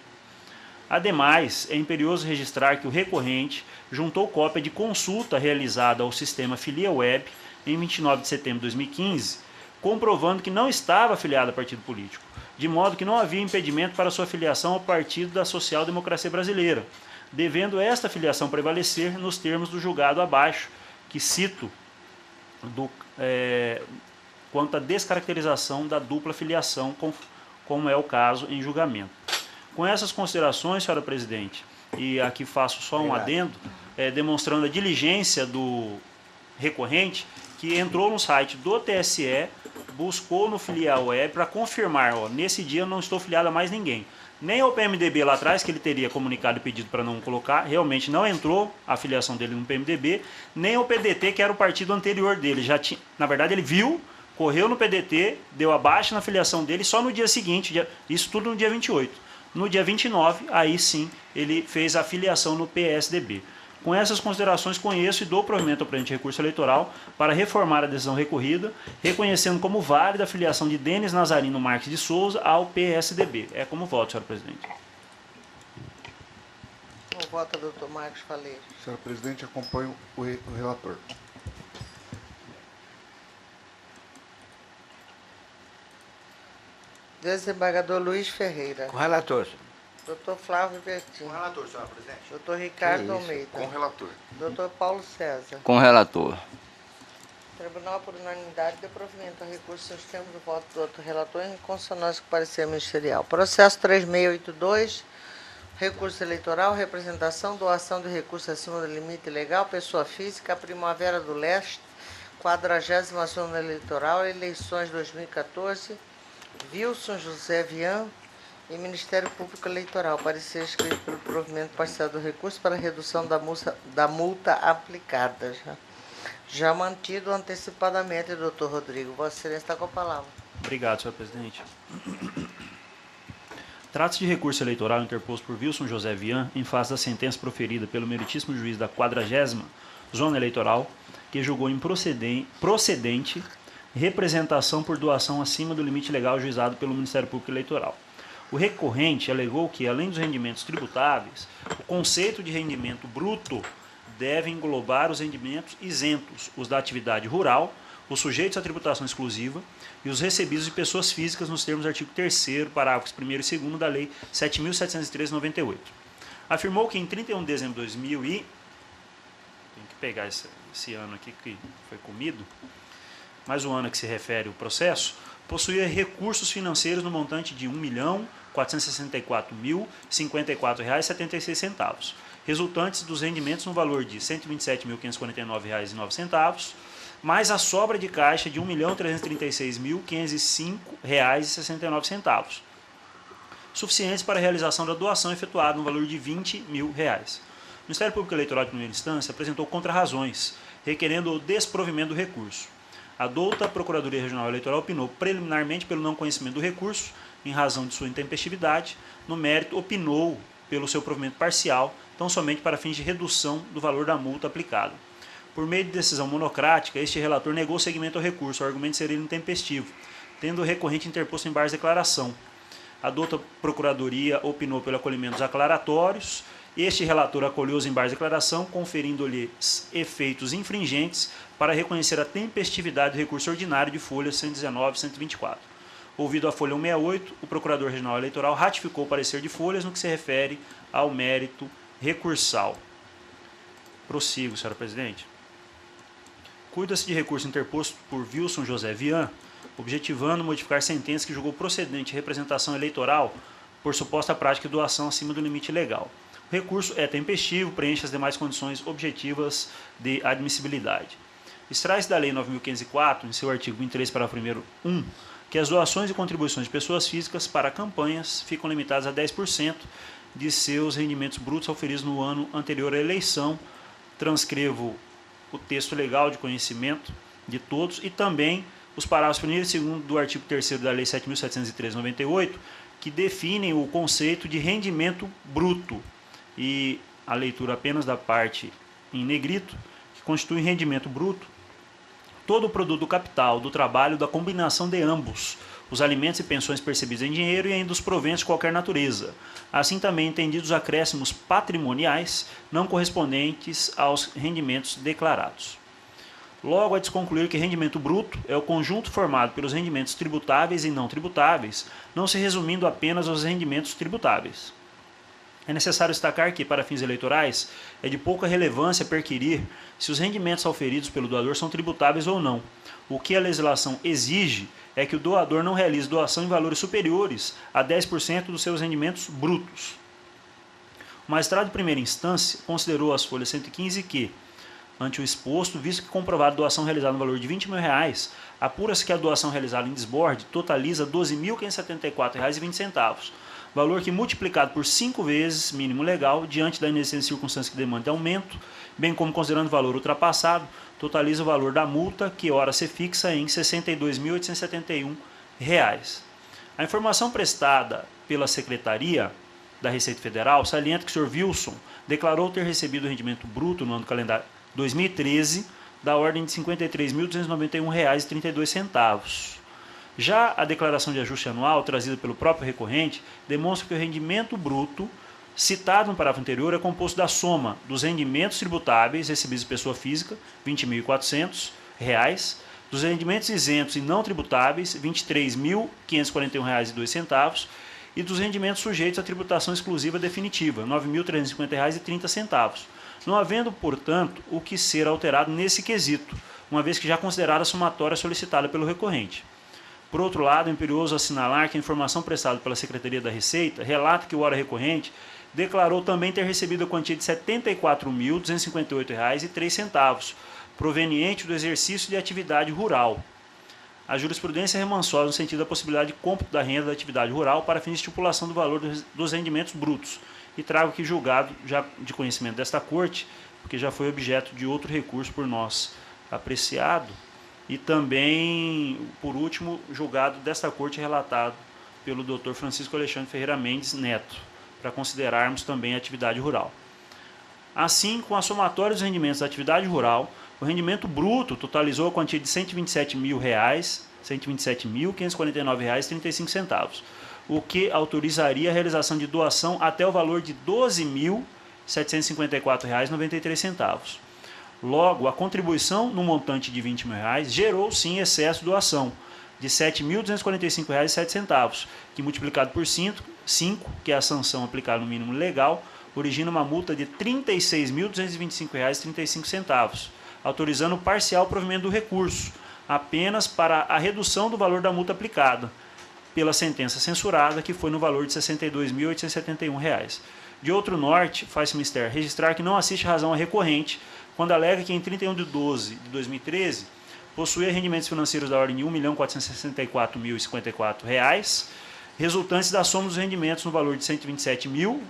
Ademais, é imperioso registrar que o recorrente juntou cópia de consulta realizada ao sistema FiliaWeb em 29 de setembro de 2015, comprovando que não estava afiliado a partido político, de modo que não havia impedimento para sua filiação ao Partido da Social Democracia Brasileira, devendo esta filiação prevalecer nos termos do julgado abaixo, que cito quanto à descaracterização da dupla filiação, como é o caso em julgamento. Com essas considerações, senhora presidente, e aqui faço só um adendo, demonstrando a diligência do recorrente, que entrou no site do TSE, buscou no FiliaWeb para confirmar, nesse dia eu não estou filiado a mais ninguém. Nem ao PMDB lá atrás, que ele teria comunicado e pedido para não colocar, realmente não entrou a filiação dele no PMDB, nem ao PDT, que era o partido anterior dele. Na verdade, ele viu, correu no PDT, deu a baixa na filiação dele, só no dia seguinte, isso tudo no dia 28. No dia 29, aí sim, ele fez a filiação no PSDB. Com essas considerações, conheço e dou provimento ao presente recurso eleitoral para reformar a decisão recorrida, reconhecendo como válida a filiação de Denis Nazarino Marques de Souza ao PSDB. É como voto, senhora presidente. O voto do Dr. Marcos Faleiro. Senhora presidente, acompanho o relator. Desembargador Luiz Ferreira. Com relator, senhor. Dr. Flávio Bertin. Com relator, senhora presidente. Dr. Ricardo isso? Almeida. Com relator. Dr. Paulo César. Com relator. Tribunal, por unanimidade, deu provimento ao recurso nos termos do voto do outro relator em consonância com o parecer ministerial. Processo 3682, recurso eleitoral, representação, doação de recurso acima do limite legal, pessoa física, Primavera do Leste, 40ª Zona Eleitoral, eleições 2014, Wilson José Vian e Ministério Público Eleitoral. Parecer escrito pelo provimento parcial do recurso para redução da multa aplicada. Já mantido antecipadamente, doutor Rodrigo. Vossa Excelência está com a palavra. Obrigado, senhor presidente. Trata-se de recurso eleitoral interposto por Wilson José Vian em face da sentença proferida pelo meritíssimo juiz da 40ª Zona Eleitoral, que julgou improcedente representação por doação acima do limite legal ajuizado pelo Ministério Público Eleitoral. O recorrente alegou que, além dos rendimentos tributáveis, o conceito de rendimento bruto deve englobar os rendimentos isentos, os da atividade rural, os sujeitos à tributação exclusiva e os recebidos de pessoas físicas nos termos do artigo 3º, parágrafos 1º e 2º da Lei 7.713/98. Afirmou que em 31 de dezembro de 2000 e... Tem que pegar esse ano aqui que foi comido, mas o ano a que se refere o processo, possuía recursos financeiros no montante de R$ 1.464.054,76, resultantes dos rendimentos no valor de R$ 127.549,09, mais a sobra de caixa de R$ 1.336.505,69, suficientes para a realização da doação efetuada no valor de R$ 20 mil. O Ministério Público Eleitoral de primeira instância apresentou contrarrazões, requerendo o desprovimento do recurso. A douta Procuradoria Regional Eleitoral opinou preliminarmente pelo não conhecimento do recurso, em razão de sua intempestividade. No mérito, opinou pelo seu provimento parcial, tão somente para fins de redução do valor da multa aplicada. Por meio de decisão monocrática, este relator negou seguimento ao recurso, ao argumento de ser ele intempestivo, tendo o recorrente interposto em base de declaração. A douta Procuradoria opinou pelo acolhimento dos aclaratórios. Este relator acolheu os embargos de declaração, conferindo-lhes efeitos infringentes para reconhecer a tempestividade do recurso ordinário de folha 119 e 124. Ouvido a folha 168, o Procurador Regional Eleitoral ratificou o parecer de folhas no que se refere ao mérito recursal. Prossigo, senhora presidente. Cuida-se de recurso interposto por Wilson José Vian, objetivando modificar sentença que julgou procedente representação eleitoral por suposta prática de doação acima do limite legal. O recurso é tempestivo, preenche as demais condições objetivas de admissibilidade. Extrai-se da Lei 9.504, em seu artigo 23, parágrafo 1º, que as doações e contribuições de pessoas físicas para campanhas ficam limitadas a 10% de seus rendimentos brutos auferidos no ano anterior à eleição. Transcrevo o texto legal de conhecimento de todos e também os parágrafos 1º e 2º do artigo 3º da Lei 7.713/98, que definem o conceito de rendimento bruto, e a leitura apenas da parte em negrito, que constitui rendimento bruto todo o produto do capital, do trabalho, da combinação de ambos, os alimentos e pensões percebidos em dinheiro e ainda os proventos de qualquer natureza. Assim também entendidos acréscimos patrimoniais não correspondentes aos rendimentos declarados. Logo, é de se concluir que rendimento bruto é o conjunto formado pelos rendimentos tributáveis e não tributáveis, não se resumindo apenas aos rendimentos tributáveis. É necessário destacar que, para fins eleitorais, é de pouca relevância perquirir se os rendimentos auferidos pelo doador são tributáveis ou não. O que a legislação exige é que o doador não realize doação em valores superiores a 10% dos seus rendimentos brutos. O magistrado de primeira instância considerou as folhas 115 que, ante o exposto, visto que comprovada doação realizada no valor de R$ 20 mil, apura-se que a doação realizada em desborde totaliza R$ 12.574,20, valor que, multiplicado por 5 vezes mínimo legal, diante da inexistência de circunstância que demanda aumento, bem como considerando o valor ultrapassado, totaliza o valor da multa, que ora se fixa em R$ 62.871. A informação prestada pela Secretaria da Receita Federal salienta que o Sr. Wilson declarou ter recebido o rendimento bruto no ano calendário 2013 da ordem de R$ 53.291,32. Já a declaração de ajuste anual, trazida pelo próprio recorrente, demonstra que o rendimento bruto, citado no parágrafo anterior, é composto da soma dos rendimentos tributáveis recebidos de pessoa física, R$ 20.400, dos rendimentos isentos e não tributáveis, R$ 23.541,02, e dos rendimentos sujeitos à tributação exclusiva definitiva, R$ 9.350,30, não havendo, portanto, o que ser alterado nesse quesito, uma vez que já considerada a somatória solicitada pelo recorrente. Por outro lado, é imperioso assinalar que a informação prestada pela Secretaria da Receita relata que o ora recorrente declarou também ter recebido a quantia de R$ 74.258,03 proveniente do exercício de atividade rural. A jurisprudência remansou no sentido da possibilidade de cômputo da renda da atividade rural para fins de estipulação do valor dos rendimentos brutos. E trago aqui julgado, já de conhecimento desta Corte, porque já foi objeto de outro recurso por nós apreciado, e também, por último, julgado desta Corte relatado pelo Dr. Francisco Alexandre Ferreira Mendes Neto, para considerarmos também a atividade rural. Assim, com a somatória dos rendimentos da atividade rural, o rendimento bruto totalizou a quantia de R$ 127.549,35, o que autorizaria a realização de doação até o valor de R$ 12.754,93. Logo, a contribuição no montante de R$ 20 mil gerou sim excesso de doação de R$ 7.245,07, que multiplicado por 5, que é a sanção aplicada no mínimo legal, origina uma multa de R$ 36.225,35, autorizando o parcial provimento do recurso, apenas para a redução do valor da multa aplicada, pela sentença censurada, que foi no valor de R$ 62.871. De outro norte, faz-se mister registrar que não assiste razão a recorrente, quando alega que em 31/12/2013 possuía rendimentos financeiros da ordem de R$ 1.464.054, resultantes da soma dos rendimentos no valor de R$ 127.000,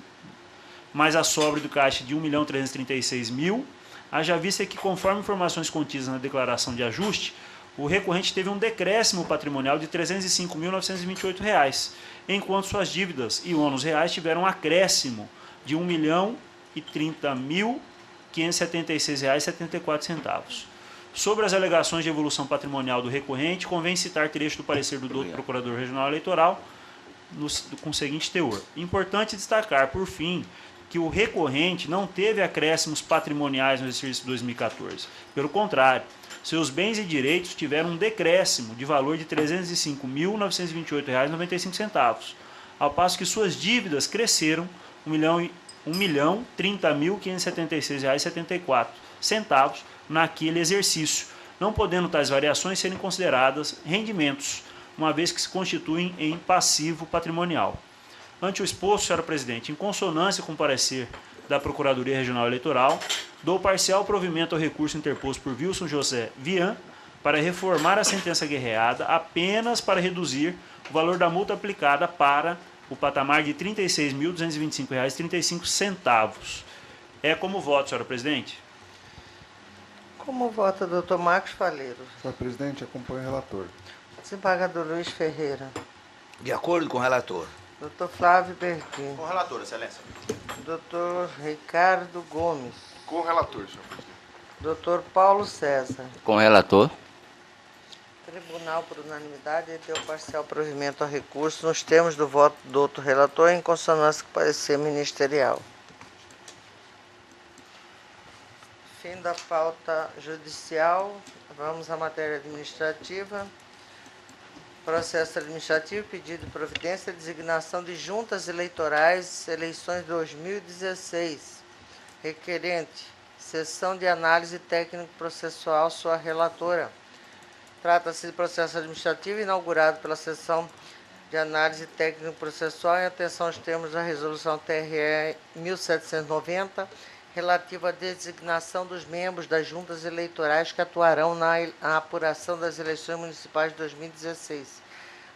mais a sobra do caixa de R$ 1.336.000, haja vista que, conforme informações contidas na declaração de ajuste, o recorrente teve um decréscimo patrimonial de R$ 305.928, enquanto suas dívidas e ônus reais tiveram um acréscimo de R$ 1.030.576,74. Sobre as alegações de evolução patrimonial do recorrente, convém citar trecho do parecer do Dr. Procurador Regional Eleitoral com o seguinte teor. Importante destacar, por fim, que o recorrente não teve acréscimos patrimoniais no exercício de 2014. Pelo contrário, seus bens e direitos tiveram um decréscimo de valor de R$ 305.928,95, ao passo que suas dívidas cresceram R$ 1.030.576,74 naquele exercício, não podendo tais variações serem consideradas rendimentos, uma vez que se constituem em passivo patrimonial. Ante o exposto, senhora presidente, em consonância com o parecer da Procuradoria Regional Eleitoral, dou parcial provimento ao recurso interposto por Wilson José Vian para reformar a sentença guerreada apenas para reduzir o valor da multa aplicada para o patamar de R$ 36.225,35. É como voto, senhora presidente. Como vota o Dr. Marcos Faleiro? Senhor presidente, acompanho o relator. Desembargador Luiz Ferreira. De acordo com o relator. Dr. Flávio Berguin. Com o relator, excelência. Dr. Ricardo Gomes. Com o relator, senhor presidente. Dr. Paulo César. Com o relator. Tribunal, por unanimidade, deu parcial provimento ao recurso nos termos do voto do outro relator, em consonância com o parecer ministerial. Fim da pauta judicial. Vamos à matéria administrativa. Processo administrativo, pedido de providência, designação de juntas eleitorais, eleições 2016. Requerente, sessão de análise técnico-processual, sua relatora. Trata-se de processo administrativo inaugurado pela sessão de análise técnico-processual em atenção aos termos da resolução TRE 1790, relativa à designação dos membros das juntas eleitorais que atuarão na apuração das eleições municipais de 2016.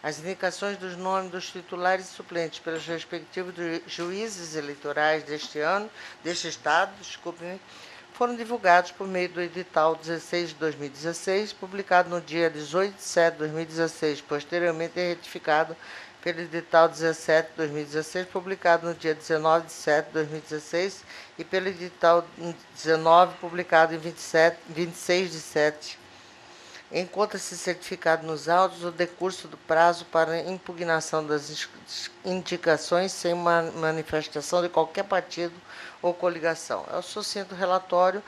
As indicações dos nomes dos titulares e suplentes pelos respectivos juízes eleitorais deste estado, foram divulgados por meio do edital 16 de 2016, publicado no dia 18 de setembro de 2016, posteriormente retificado pelo edital 17 de 2016, publicado no dia 19 de setembro de 2016, e pelo edital 19, publicado em 26 de setembro. Encontra-se certificado nos autos o decurso do prazo para impugnação das indicações sem manifestação de qualquer partido ou coligação. É o sucinto relatório,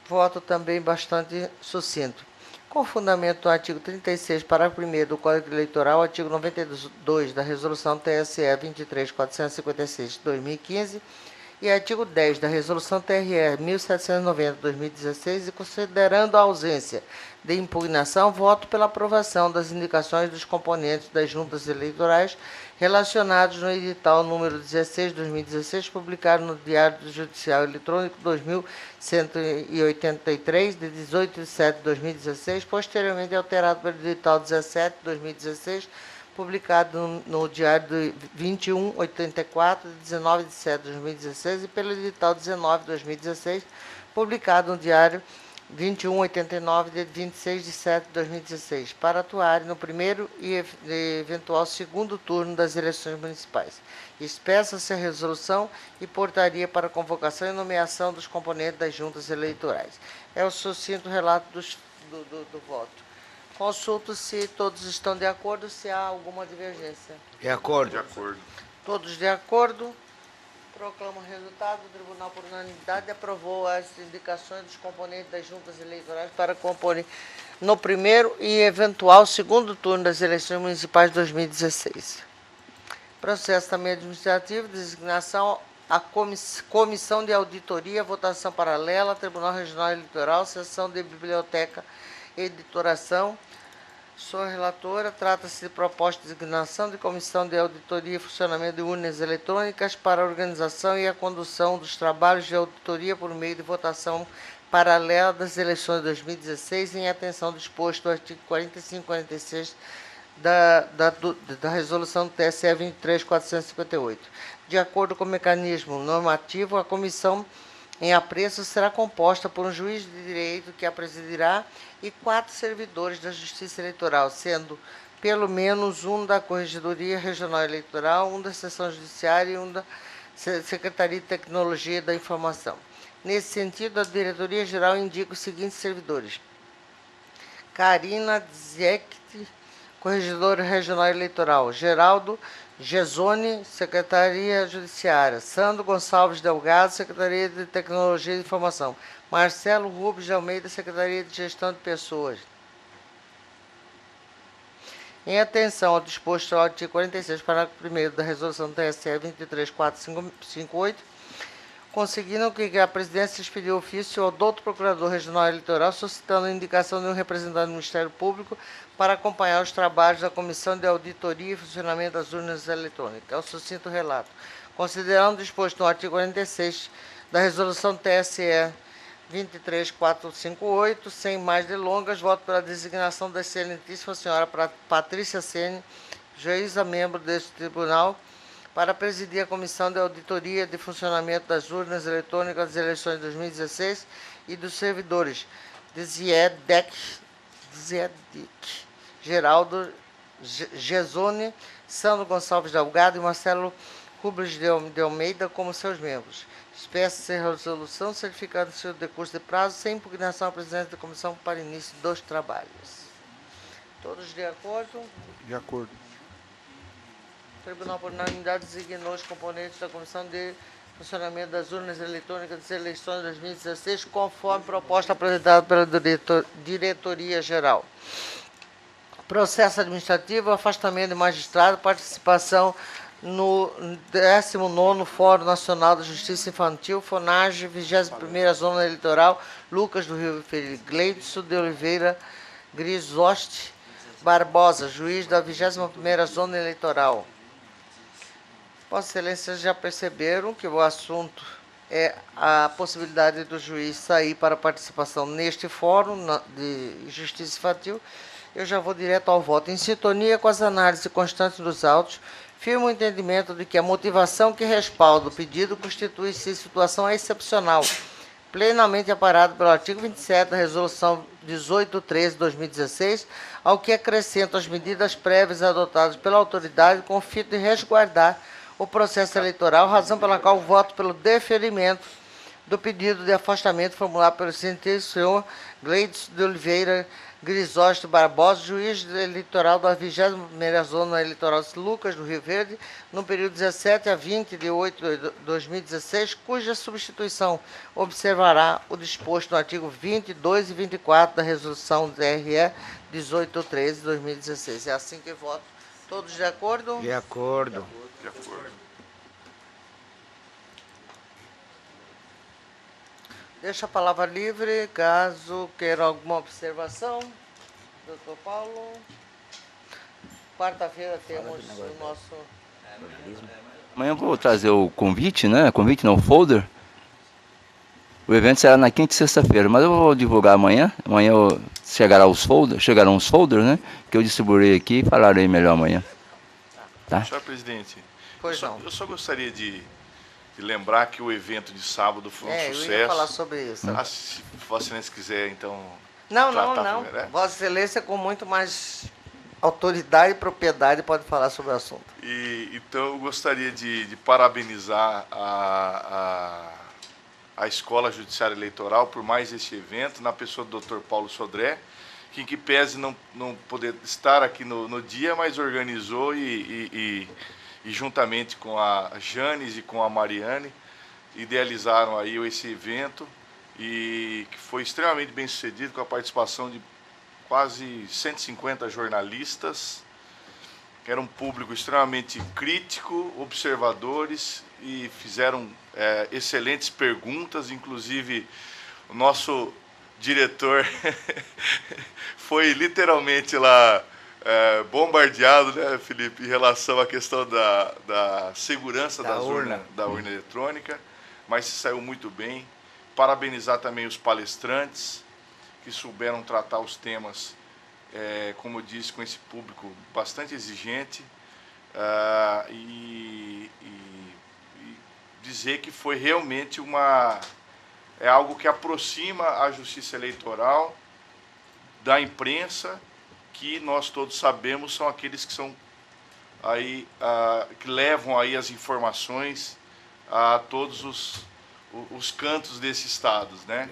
voto também bastante sucinto. Com fundamento no artigo 36, parágrafo 1º do Código Eleitoral, artigo 92 da Resolução TSE 23.456 de 2015 e artigo 10 da Resolução TRE 1790 de 2016, e considerando a ausência de impugnação, voto pela aprovação das indicações dos componentes das juntas eleitorais relacionados no edital número 16/2016, publicado no Diário Judicial Eletrônico 2183, de 18 de setembro de 2016, posteriormente alterado pelo edital 17/2016, publicado no Diário 2184, de 19 de setembro de 2016, e pelo edital 19/2016, publicado no Diário 2189, de 26 de setembro de 2016, para atuarem no primeiro e eventual segundo turno das eleições municipais. Expressa-se a resolução e portaria para convocação e nomeação dos componentes das juntas eleitorais. É o sucinto relato do voto. Consulto se todos estão de acordo, se há alguma divergência. De acordo. De acordo. Todos de acordo. Proclamo o resultado. O Tribunal, por unanimidade, aprovou as indicações dos componentes das juntas eleitorais para comporem no primeiro e eventual segundo turno das eleições municipais de 2016. Processo também administrativo, designação à Comissão de Auditoria, votação paralela, Tribunal Regional Eleitoral, sessão de biblioteca e editoração. Sou a relatora. Trata-se de proposta de designação de Comissão de Auditoria e Funcionamento de Urnas Eletrônicas para a organização e a condução dos trabalhos de auditoria por meio de votação paralela das eleições de 2016, em atenção ao disposto do artigo 45 e 46 da Resolução do TSE 23.458. De acordo com o mecanismo normativo, a comissão em apreço será composta por um juiz de direito que a presidirá e 4 servidores da Justiça Eleitoral, sendo pelo menos um da Corregedoria Regional Eleitoral, um da Seção Judiciária e um da Secretaria de Tecnologia da Informação. Nesse sentido, a Diretoria-Geral indica os seguintes servidores: Karina Ziekt, Corregedora Regional Eleitoral; Geraldo Gesoni, Secretaria Judiciária; Sandro Gonçalves Delgado, Secretaria de Tecnologia e Informação; Marcelo Rubens de Almeida, Secretaria de Gestão de Pessoas. Em atenção ao disposto ao artigo 46, parágrafo 1º da Resolução TSE 23.458, conseguiram que a presidência expediu ofício ao doutor Procurador Regional Eleitoral solicitando a indicação de um representante do Ministério Público para acompanhar os trabalhos da Comissão de Auditoria e Funcionamento das Urnas Eletrônicas. É o sucinto relato. Considerando disposto no artigo 46 da Resolução TSE 23458, sem mais delongas, voto pela designação da excelentíssima senhora Patrícia Sene, juíza membro deste tribunal, para presidir a Comissão de Auditoria de Funcionamento das Urnas Eletrônicas das eleições de 2016 e dos servidores Ziedek, Geraldo Gesoni, Sandro Gonçalves Delgado e Marcelo Rubens de Almeida como seus membros. Espécie de resolução certificando seu decurso de prazo sem impugnação à presidência da comissão para início dos trabalhos. Todos de acordo? De acordo. O Tribunal, por unanimidade, designou os componentes da Comissão de Funcionamento das Urnas Eletrônicas das eleições de 2016, conforme proposta apresentada pela Diretoria-Geral. Processo administrativo, afastamento de magistrado, participação no 19º Fórum Nacional da Justiça Infantil, FONAGE, 21ª Zona Eleitoral, Lucas do Rio Verde, Gleidson de Oliveira Grisoste Barbosa, juiz da 21ª Zona Eleitoral. Vossas Excelências já perceberam que o assunto é a possibilidade do juiz sair para participação neste fórum de justiça infantil. Eu já vou direto ao voto. Em sintonia com as análises constantes dos autos, firmo o entendimento de que a motivação que respalda o pedido constitui-se situação excepcional, plenamente amparada pelo artigo 27 da Resolução 1813/2016, ao que acrescenta as medidas prévias adotadas pela autoridade com o fim de resguardar o processo eleitoral, razão pela qual voto pelo deferimento do pedido de afastamento formulado pelo senhor Gleidson de Oliveira Grisosto Barbosa, juiz eleitoral da 21ª Zona Eleitoral de Lucas do Rio Verde, no período 17 a 20 de 8 de 2016, cuja substituição observará o disposto no artigo 22 e 24 da Resolução TRE 1813/2016. É assim que voto. Todos de acordo? De acordo. De acordo. Deixo a palavra livre, caso queira alguma observação. Doutor Paulo. Quarta-feira temos o nosso Amanhã eu vou trazer o convite, né? Convite não, o folder. O evento será na quinta e sexta-feira, mas eu vou divulgar amanhã. Amanhã chegarão os folders, né? Que eu distribuirei aqui e falarei melhor amanhã. Tá? Senhor presidente, Pois não. eu só gostaria de lembrar que o evento de sábado foi um Eu sucesso. ia falar sobre isso. Se Vossa Excelência quiser, então... Não. primeiro, né? Vossa Excelência, com muito mais autoridade e propriedade, pode falar sobre o assunto. Então, eu gostaria de parabenizar a Escola Judiciária Eleitoral por mais este evento, na pessoa do Dr. Paulo Sodré, que pese não poder estar aqui no dia, mas organizou e juntamente com a Janes e com a Mariane, idealizaram aí esse evento, e que foi extremamente bem sucedido, com a participação de quase 150 jornalistas. Era um público extremamente crítico, observadores, e fizeram excelentes perguntas. Inclusive, o nosso diretor foi literalmente lá bombardeado, né, Felipe, em relação à questão da segurança da urna eletrônica, mas se saiu muito bem. Parabenizar também os palestrantes, que souberam tratar os temas, como eu disse, com esse público bastante exigente, e dizer que foi realmente algo que aproxima a justiça eleitoral da imprensa, que nós todos sabemos são aqueles que são aí, que levam aí as informações a todos os cantos desse estado, né?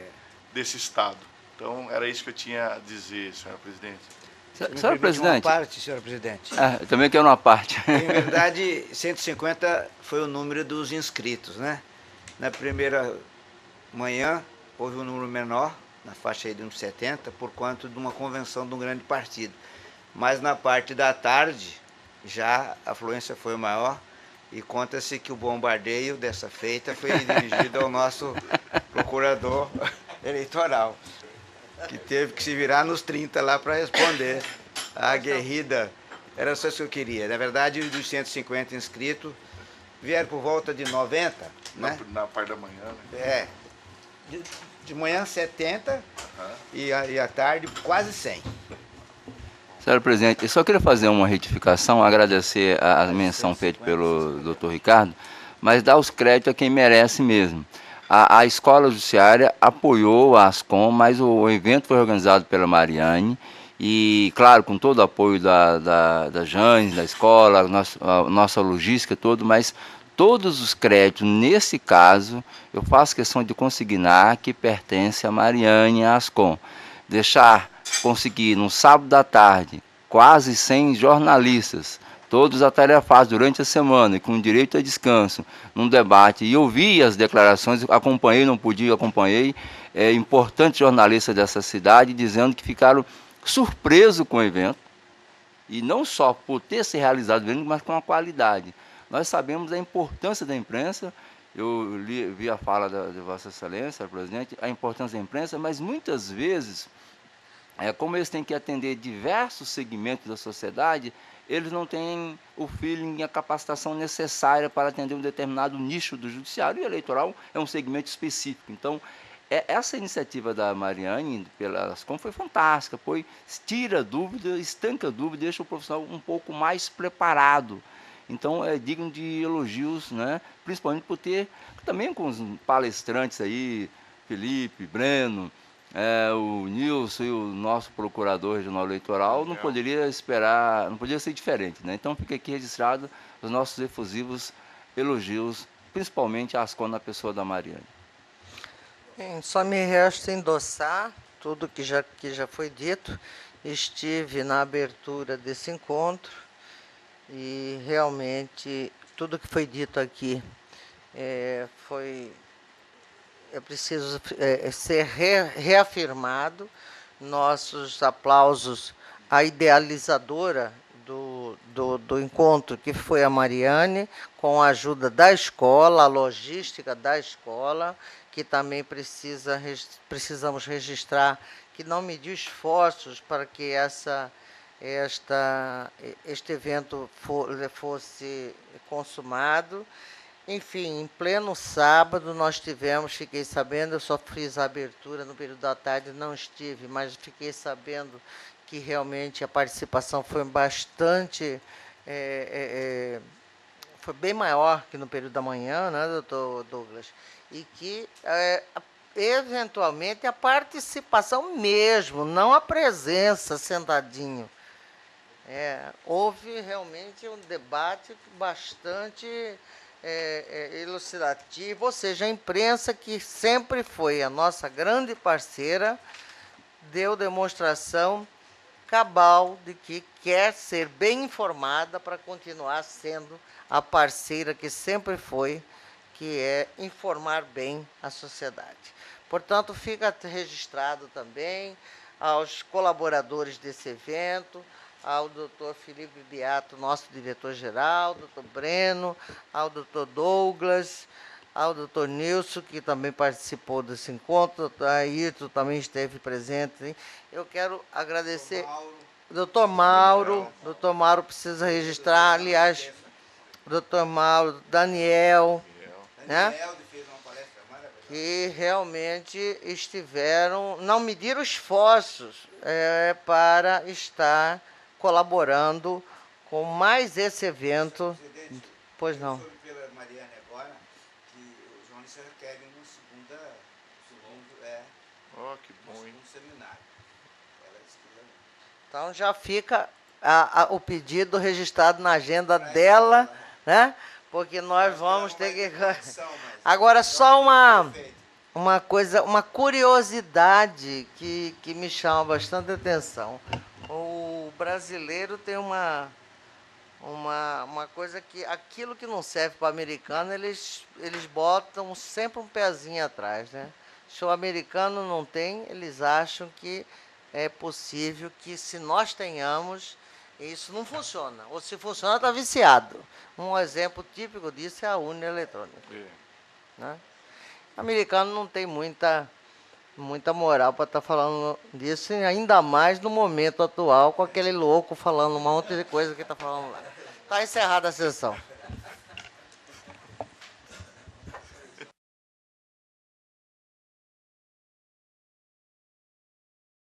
Desse estado. Então, era isso que eu tinha a dizer, senhor presidente. Senhor presidente. Uma parte, senhor presidente. Eu também quero uma parte. Em verdade, 150 foi o número dos inscritos, né? Na primeira manhã, houve um número menor, na faixa aí de uns 70, por conta de uma convenção de um grande partido. Mas na parte da tarde, já a afluência foi maior, e conta-se que o bombardeio dessa feita foi dirigido ao nosso procurador eleitoral, que teve que se virar nos 30 lá para responder. A aguerrida, era só isso que eu queria. Na verdade, dos 150 inscritos, vieram por volta de 90, né? Na parte da manhã, né? De manhã 70 e à tarde quase 100. Senhor presidente, eu só queria fazer uma retificação, agradecer a menção feita pelo Dr. Ricardo, mas dar os créditos a quem merece mesmo. A Escola Judiciária apoiou a Ascom, mas o evento foi organizado pela Mariane, e, claro, com todo o apoio da Janes, da escola, a nossa logística, tudo, mas todos os créditos, nesse caso, eu faço questão de consignar que pertence a Mariane e a Ascom. Conseguir, no sábado da tarde, quase 100 jornalistas, todos atarefados durante a semana e com direito a descanso, num debate, e ouvi as declarações, acompanhei, não podia, acompanhei, importantes jornalistas dessa cidade, dizendo que ficaram surpresos com o evento, e não só por ter se realizado o evento, mas com a qualidade. Nós sabemos a importância da imprensa. Eu vi a fala de Vossa Excelência, presidente, a importância da imprensa, mas muitas vezes, como eles têm que atender diversos segmentos da sociedade, eles não têm o feeling e a capacitação necessária para atender um determinado nicho do judiciário, e o eleitoral é um segmento específico. Então, essa iniciativa da Mariane, pela Ascom, foi fantástica, tira dúvida, estanca dúvida, deixa o profissional um pouco mais preparado. Então, é digno de elogios, né? Principalmente por ter, também com os palestrantes aí, Felipe, Breno, o Nilson e o nosso procurador regional eleitoral, não poderia esperar, não podia ser diferente, né? Então, fica aqui registrado os nossos efusivos elogios, principalmente a Ascom na pessoa da Mariane. Só me resta endossar tudo que já foi dito. Estive na abertura desse encontro e realmente tudo que foi dito aqui é preciso ser reafirmado. Nossos aplausos à idealizadora do encontro, que foi a Mariane, com a ajuda da escola, a logística da escola, que também precisamos registrar, que não mediu esforços para que este evento fosse consumado. Enfim, em pleno sábado nós tivemos, fiquei sabendo, eu só fiz a abertura no período da tarde, não estive, mas fiquei sabendo que realmente a participação foi bastante, foi bem maior que no período da manhã, né, doutor Douglas? E que, eventualmente, a participação mesmo, não a presença sentadinho. Houve realmente um debate bastante elucidativo, ou seja, a imprensa, que sempre foi a nossa grande parceira, deu demonstração cabal de que quer ser bem informada para continuar sendo a parceira que sempre foi, que é informar bem a sociedade. Portanto, fica registrado também aos colaboradores desse evento, ao doutor Felipe Beato, nosso diretor-geral, doutor Breno, ao doutor Douglas, ao doutor Nilson, que também participou desse encontro, o doutor Ayrton também esteve presente. Hein? Eu quero agradecer... Doutor Mauro precisa registrar, aliás, doutor Mauro, Daniel, né? Que realmente estiveram, não mediram esforços para estar colaborando com mais esse evento. Pois não. Pela Mariana agora, que os jornalistas requerem uma segundo que bom, hein? seminário. Então já fica o pedido registrado na agenda dela, né? Porque nós vamos ter que... Agora, só uma coisa, uma curiosidade que me chama bastante atenção. O brasileiro tem uma coisa que, aquilo que não serve para o americano, eles botam sempre um pezinho atrás, né? Se o americano não tem, eles acham que é possível que, se nós tenhamos, isso não funciona. Ou se funciona, está viciado. Um exemplo típico disso é a urna eletrônica. Né? O americano não tem muita moral para estar falando disso, e ainda mais no momento atual, com aquele louco falando um monte de coisa que está falando lá. Está encerrada a sessão.